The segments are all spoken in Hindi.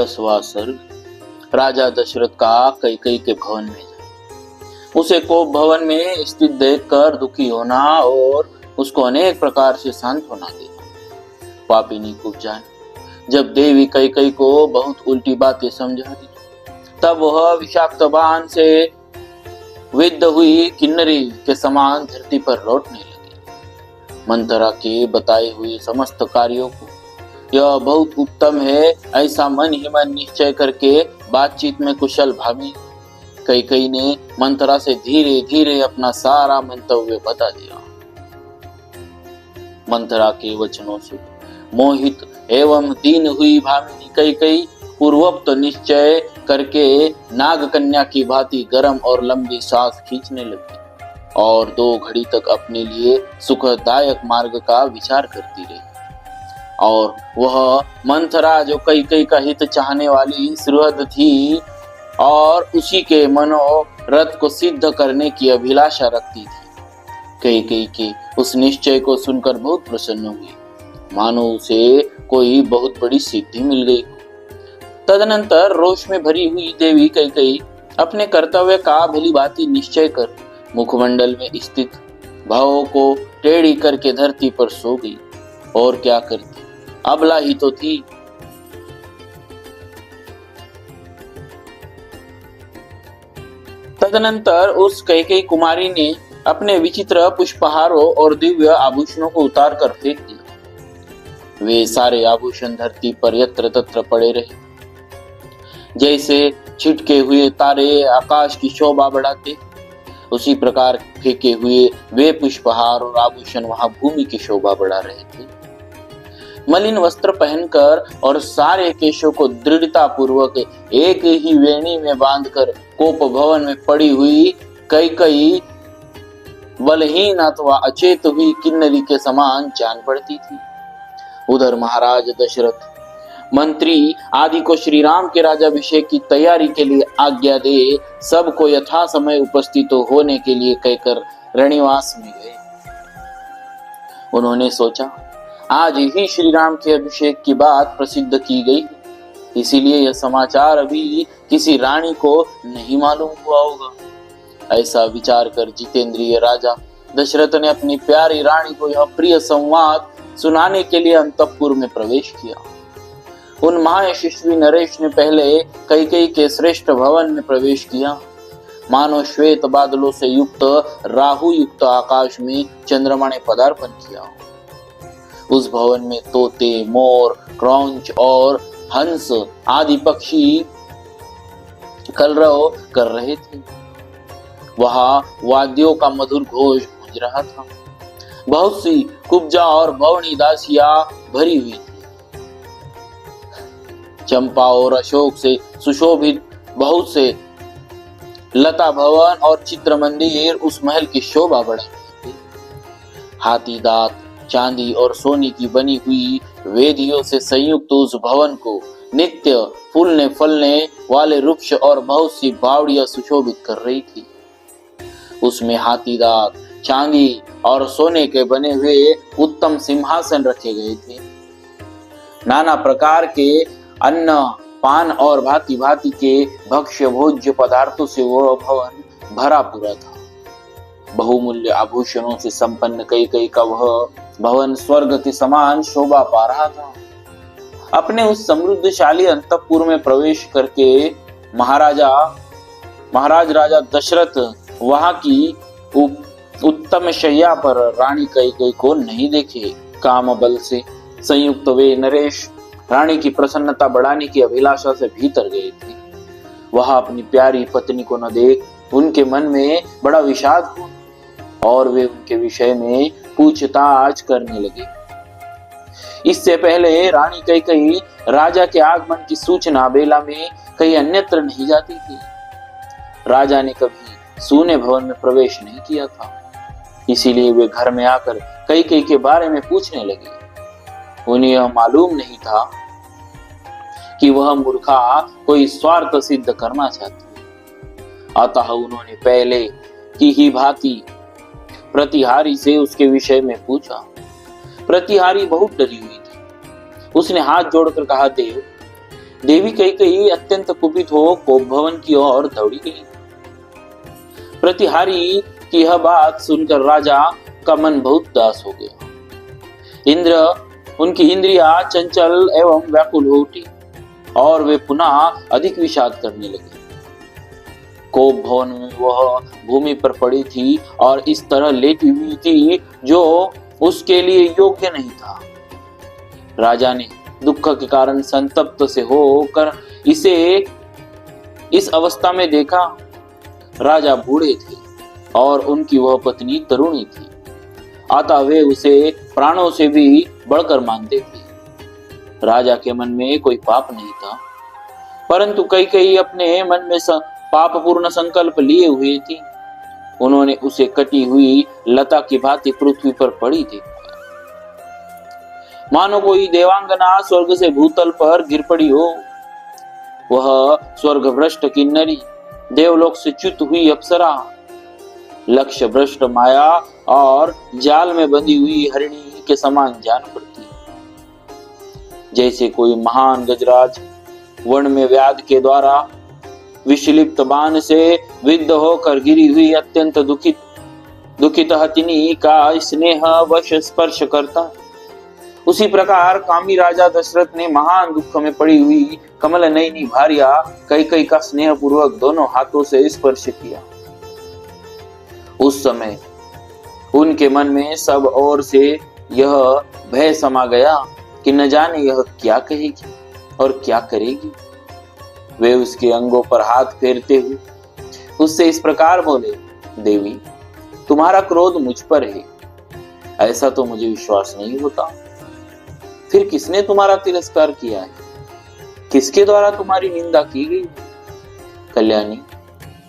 10वां सर्ग। राजा दशरथ का कैकेयी के भवन में जाना। उसे कोप भवन में स्थित देखकर दुखी होना और उसको अनेक प्रकार से सांत्वना देना। पापिनी कुब्जान जब देवी कैकेयी को बहुत उल्टी बातें समझा दी, तब वह विषाक्त बाण से विद्ध हुई किन्नरी के समान धरती पर लौटने लगी। मंथरा के बताए हुए समस्त कार्यों को यह बहुत उत्तम है ऐसा मन ही मन निश्चय करके बातचीत में कुशल भावी कैकेयी ने मंथरा से धीरे धीरे अपना सारा मंतव्य बता दिया। मंथरा के वचनों से मोहित एवं दीन हुई भामिनी कैकेयी पूर्वोक्त निश्चय करके नाग कन्या की भांति गर्म और लंबी सांस खींचने लगी और 2 घड़ी तक अपने लिए सुखदायक मार्ग का विचार करती रही। और वह मंथरा जो कैकेयी का हित चाहने वाली सुहृद थी और उसी के मनोरथ को सिद्ध करने की अभिलाषा रखती थी, कैकेयी के उस निश्चय को सुनकर बहुत प्रसन्न हुई, मानो उसे कोई बहुत बड़ी सिद्धि मिल गई। तदनंतर रोष में भरी हुई देवी कैकेयी अपने कर्तव्य का भली भांति निश्चय कर मुखमंडल में स्थित भावों को टेढ़ी करके धरती पर सो गई। और क्या करती, अबला ही तो थी। तदनंतर उस कैकेयी कुमारी ने अपने विचित्र पुष्पहारों और दिव्य आभूषणों को उतार कर फेंक दिया। वे सारे आभूषण धरती पर यत्र तत्र पड़े रहे, जैसे छिटके हुए तारे आकाश की शोभा बढ़ाते, उसी प्रकार फेंके हुए वे पुष्पहार और आभूषण वहां भूमि की शोभा बढ़ा रहे थे। मलिन वस्त्र पहनकर और सारे केशों को दृढ़ता पूर्वक एक ही वेणी में बांधकर कोप भवन में पड़ी हुई कैकेयी बलहीन अथवा अचेत हुई किन्नरी के समान जान पड़ती थी। उधर महाराज दशरथ मंत्री आदि को श्री राम के राज्याभिषेक की तैयारी के लिए आज्ञा दे सबको यथा समय उपस्थित होने के लिए कहकर रणिवास में गए। उन्होंने सोचा, आज ही श्री राम के अभिषेक की बात प्रसिद्ध की गई, इसीलिए यह समाचार अभी किसी रानी को नहीं मालूम हुआ होगा। ऐसा विचार कर जितेंद्रिय राजा दशरथ ने अपनी प्यारी रानी को यह प्रिय संवाद सुनाने के लिए अंतःपुर में प्रवेश किया। उन महायशस्वी नरेश ने पहले कैकेयी के श्रेष्ठ भवन में प्रवेश किया। मानो श्वेत बादलों से युक्त राहु युक्त आकाश में चंद्रमा ने पदार्पण किया। उस भवन में तोते, मोर, क्रौंच और हंस आदि पक्षी कलरव कर रहे थे। वहां वाद्यों का मधुर घोष गूंज रहा था। बहुत सी कुब्जा और भवनी दासियां भरी हुई थी। चंपा और अशोक से सुशोभित बहुत से लता भवन और चित्र मंदिर उस महल की शोभा बढ़ा रहे थे। हाथी दांत, चांदी और सोने की बनी हुई वेदियों से संयुक्त उस भवन को नित्य फूलने फलने वाले वृक्ष और बहुत सी बावड़ियां सुशोभित कर रही थी। उसमें हाथी दांत, चांदी और सोने के बने हुए उत्तम सिंहासन रखे गए थे। नाना प्रकार के अन्न, पान और भांति भांति के भक्ष्य भोज्य पदार्थों से वह भवन भरा पूरा था। बहुमूल्य आभूषणों से संपन्न कैकेयी का वह भवन स्वर्ग के समान शोभा पा रहा था। अपने उस समृद्धशाली अंतःपुर में प्रवेश करके महाराज राजा दशरथ वहां की उत्तम शैया पर रानी कैकेयी को नहीं देखे। काम बल से संयुक्त वे नरेश रानी की प्रसन्नता बढ़ाने की अभिलाषा से भीतर गए थे। वह अपनी प्यारी पत्नी को न देख उनके मन में बड़ा विषाद हुआ और वे उनके विषय में पूछताछ करने लगे। इससे पहले रानी कैकेयी राजा के आगमन की सूचना बेला में कहीं अन्यत्र नहीं जाती थी। राजा ने कभी सूने भवन में प्रवेश नहीं किया था, इसीलिए वे घर में आकर कैकेयी के बारे में पूछने लगे। उन्हें यह मालूम नहीं था कि वह मूर्खा कोई स्वार्थ सिद्ध करना चाहती। अतः उन्होंने पहले की ही भांति प्रतिहारी से उसके विषय में पूछा। प्रतिहारी बहुत डरी हुई थी। उसने हाथ जोड़कर कहा, देव, देवी कैकेयी अत्यंत कुपित हो कोप भवन की ओर दौड़ी गई। प्रतिहारी की यह बात सुनकर राजा का मन बहुत उदास हो गया। उनकी इंद्रियां चंचल एवं व्याकुल हो उठी और वे पुनः अधिक विषाद करने लगे। कोप भवन में वह भूमि पर पड़ी थी और इस तरह लेटी हुई थी जो उसके लिए योग्य नहीं था। राजा ने दुख के कारण संतप्त से होकर इसे इस अवस्था में देखा। राजा बूढ़े थे और उनकी वह पत्नी तरुणी थी, अतः वे उसे प्राणों से भी बढ़कर मानते थे। राजा के मन में कोई पाप नहीं था, परंतु कैकेयी अपने मन में पाप पूर्ण संकल्प लिए हुए थी। उन्होंने उसे कटी हुई लता की भांति पृथ्वी पर पड़ी थी, मानो कोई देवांगना स्वर्ग से भूतल पर गिर पड़ी हो। वह स्वर्ग भ्रष्ट किन्नरी, देवलोक से च्युत हुई अप्सरा, लक्ष्य भ्रष्ट माया और जाल में बंधी हुई हरिणी के समान जान पड़ती। जैसे कोई महान गजराज वन में व्याध के द्वारा विषलिप्त बाण से विद्ध होकर गिरी हुई अत्यंत दुखित हथिनी का स्नेह वश स्पर्श करता, उसी प्रकार कामी राजा दशरथ ने महान दुख में पड़ी हुई कमल नयनी भार्या कैकेयी का स्नेह पूर्वक दोनों हाथों से स्पर्श किया। उस समय उनके मन में सब ओर से यह भय समा गया कि न जाने यह क्या कहेगी और क्या करेगी। वे उसके अंगों पर हाथ फेरते हुए उससे इस प्रकार बोले, देवी, तुम्हारा क्रोध मुझ पर है, ऐसा तो मुझे विश्वास नहीं होता। फिर किसने तुम्हारा तिरस्कार किया है? किसके द्वारा तुम्हारी निंदा की गई? कल्याणी,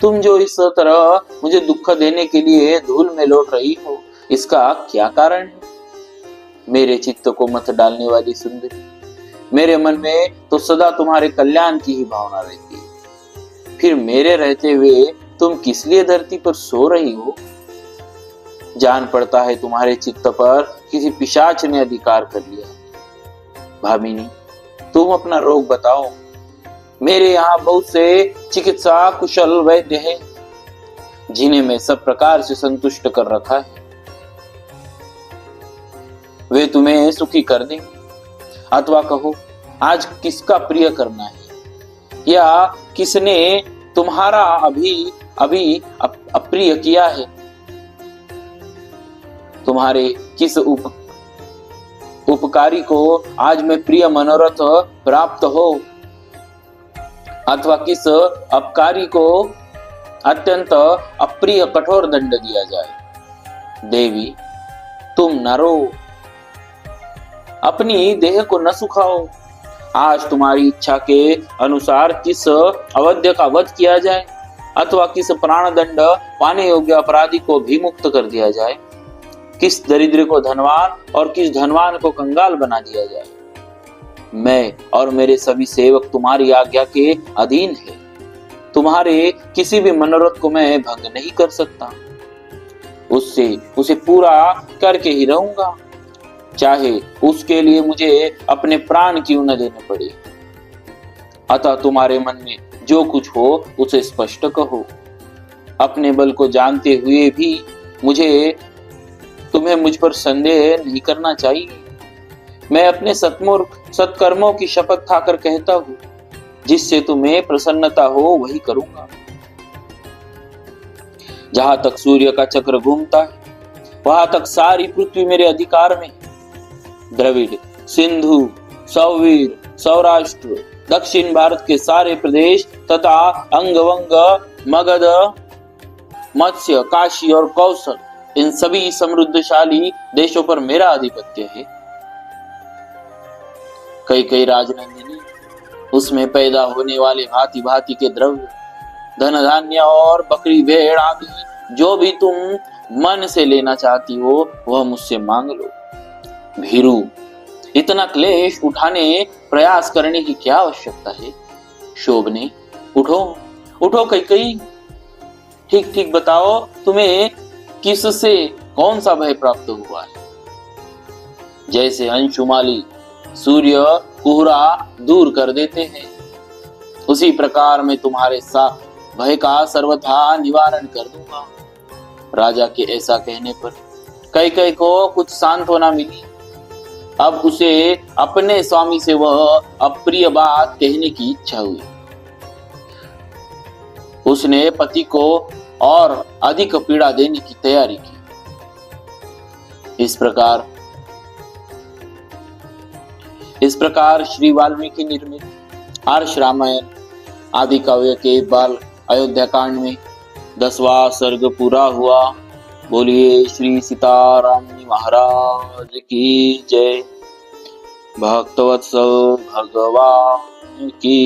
तुम जो इस तरह मुझे दुख देने के लिए धूल में लौट रही हो, इसका क्या कारण है? मेरे चित्त को मत डालने वाली सुंदरी, मेरे मन में तो सदा तुम्हारे कल्याण की ही भावना रहती है। फिर मेरे रहते हुए तुम किस लिए धरती पर सो रही हो? जान पड़ता है तुम्हारे चित्त पर किसी पिशाच ने अधिकार कर लिया। भामिनी, तुम अपना रोग बताओ। मेरे यहाँ बहुत से चिकित्सा कुशल वैद्य हैं, जिन्हें मैं सब प्रकार से संतुष्ट कर रखा है। वे तुम्हें सुखी कर देंगे, अथवा कहो आज किसका प्रिय करना है, या किसने तुम्हारा अभी अप्रिय किया है। तुम्हारे किस उपकारी को आज मैं प्रिय मनोरथ प्राप्त हो, अथवा किस अपकारी को अत्यंत अप्रिय कठोर दंड दिया जाए। देवी, तुम न रो, अपनी देह को न सुखाओ। आज तुम्हारी इच्छा के अनुसार किस अवध्य का वध किया जाए, अथवा किस प्राण दंड पाने योग्य अपराधी को भी मुक्त कर दिया जाए, किस दरिद्र को धनवान और किस धनवान को कंगाल बना दिया जाए। मैं और मेरे सभी सेवक तुम्हारी आज्ञा के अधीन है। तुम्हारे किसी भी मनोरथ को मैं भंग नहीं कर सकता, उसे पूरा करके ही रहूंगा, चाहे उसके लिए मुझे अपने प्राण क्यों न देने पड़े। अतः तुम्हारे मन में जो कुछ हो उसे स्पष्ट कहो। अपने बल को जानते हुए भी तुम्हें मुझ पर संदेह नहीं करना चाहिए। मैं अपने सत्कर्मों की शपथ खाकर कहता हूँ, जिससे तुम्हें प्रसन्नता हो वही करूंगा। जहां तक सूर्य का चक्र घूमता है, वहां तक सारी पृथ्वी मेरे अधिकार में। द्रविड़, सिंधु, सौवीर, सौराष्ट्र, दक्षिण भारत के सारे प्रदेश तथा अंगवंग, मगध, मत्स्य, काशी और कौशल, इन सभी समृद्धशाली देशों पर मेरा आधिपत्य है। कई राजनंदिनी, उसमें पैदा होने वाले भांति भांति के द्रव्य, धन धान्य और बकरी भेड़ आदि जो भी तुम मन से लेना चाहती हो वह मुझसे मांग लो। भीरू, इतना क्लेश उठाने प्रयास करने की क्या आवश्यकता है? शोभने, उठो कैकेयी, ठीक ठीक बताओ, तुम्हें किससे कौन सा भय प्राप्त हुआ है? जैसे अंशुमाली सूर्य कोहरा दूर कर देते हैं, उसी प्रकार मैं तुम्हारे साथ भय का सर्वथा निवारण कर दूंगा। राजा के ऐसा कहने पर कैकेयी को कुछ सांत्वना मिली। अब उसे अपने स्वामी से वह अप्रिय बात कहने की इच्छा हुई। उसने पति को और अधिक पीड़ा देने की तैयारी की। इस प्रकार श्री वाल्मीकि निर्मित आर्ष रामायण आदि काव्य के बाल अयोध्या कांड में 10वां सर्ग पूरा हुआ। बोलिए श्री सीताराम महाराज की जय। भक्तवत्सल भगवान की